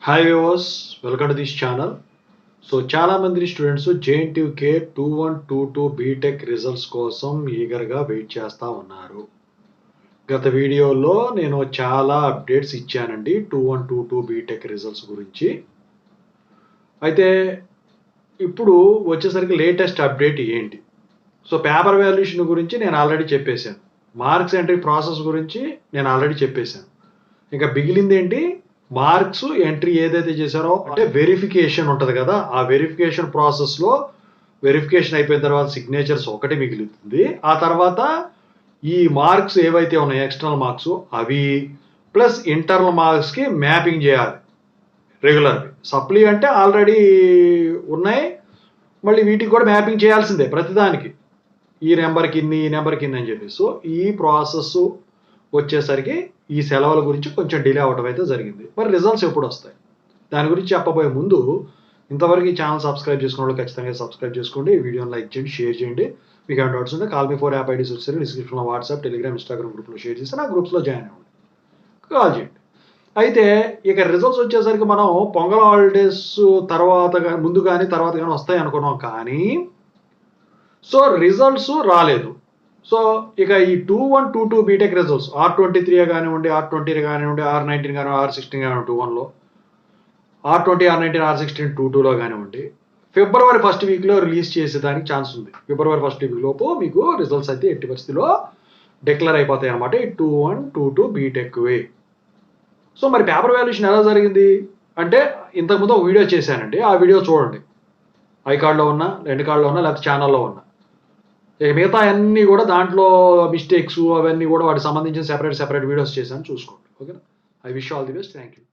Hi viewers, welcome to this channel. So చాలా మంది students JNTUK 2122 BTech results కోసం ఈగర్గా wait చేస్తూ ఉన్నారు. గత వీడియోలో నేను చాలా అప్డేట్స్ ఇచ్చానండి 2122 బీటెక్ రిజల్ట్స్ గురించి. అయితే ఇప్పుడు వచ్చేసరికి లేటెస్ట్ అప్డేట్ ఏంటి? సో పేపర్ వాల్యుయేషన్ గురించి నేను ఆల్రెడీ చెప్పేశాను. మార్క్స్ ఎంట్రీ ప్రాసెస్ గురించి నేను ఆల్రెడీ చెప్పేశాను. ఇంకా మిగిలింది ఏంటి? మార్క్స్ ఎంట్రీ ఏదైతే చేశారో అంటే వెరిఫికేషన్ ఉంటుంది కదా, ఆ వెరిఫికేషన్ ప్రాసెస్లో వెరిఫికేషన్ అయిపోయిన తర్వాత సిగ్నేచర్స్ ఒకటి మిగులుతుంది. ఆ తర్వాత ఈ మార్క్స్ ఏవైతే ఉన్నాయో ఎక్స్టర్నల్ మార్క్స్ అవి ప్లస్ ఇంటర్నల్ మార్క్స్కి మ్యాపింగ్ చేయాలి రెగ్యులర్గా. సప్లీ అంటే ఆల్రెడీ ఉన్నాయి, మళ్ళీ వీటికి కూడా మ్యాపింగ్ చేయాల్సిందే ప్రతిదానికి. ఈ నెంబర్కి ఇన్ని, ఈ నెంబర్కి ఇన్ని అని చెప్పి. సో ఈ ప్రాసెస్ వచ్చేసరికి ఈ సెలవుల గురించి కొంచెం డిలే అవ్వడం అయితే జరిగింది. మరి రిజల్ట్స్ ఎప్పుడు వస్తాయి దాని గురించి చెప్పబోయే ముందు ఇంతవరకు ఈ ఛానల్ సబ్స్క్రైబ్ చేసుకున్న వాళ్ళు ఖచ్చితంగా సబ్స్క్రైబ్ చేసుకోండి, వీడియోని లైక్ చేయండి, షేర్ చేయండి. మీకు ఏమైనా డౌట్స్ ఉంటే కాల్ మీ 4 యాప్ ఐడీస్ వచ్చారు డిస్క్రిప్షన్లో, వాట్సాప్, టెలిగ్రామ్, ఇన్స్టాగ్రామ్ గ్రూప్లో షేర్ చేస్తే నా గ్రూప్స్లో జాయిన్ అవ్వండి, కాల్ చేయండి. అయితే ఇక రిజల్ట్స్ వచ్చేసరికి మనం పొంగల్ హాలిడేస్ తర్వాత ముందు కానీ తర్వాత కానీ వస్తాయి అనుకున్నాం, కానీ సో రిజల్ట్స్ రాలేదు. సో ఇక ఈ 2122 బీటెక్ రిజల్ట్స్ R23 కానివ్వండి, R20 కానివ్వండి, R19 కానివ్వండి, R16 కానివ్వండి 21లో, R20, R19, R16 22లో కానివ్వండి, ఫిబ్రవరి ఫస్ట్ వీక్లో రిలీజ్ చేసేదానికి ఛాన్స్ ఉంది. ఫిబ్రవరి ఫస్ట్ వీక్ లోపు మీకు రిజల్ట్స్ అయితే ఎట్టి పరిస్థితిలో డిక్లేర్ అయిపోతాయి అనమాట ఈ 2122 బీటెక్ వే. సో మరి పేపర్ వాల్యుయేషన్ ఎలా జరిగింది అంటే ఇంతకుముందు ఒక వీడియో చేశానండి, ఆ వీడియో చూడండి. ఐ కార్డ్లో ఉన్నా, ఎండ్ కార్డ్లో ఉన్నా, లేకపోతే ఛానల్లో ఉన్నా. ఇక మిగతా అన్నీ కూడా దాంట్లో మిస్టేక్స్ అవన్నీ కూడా వాటికి సంబంధించిన సెపరేట్ వీడియోస్ చేశాను, చూసుకోండి. ఓకేనా? I wish all the best. Thank you.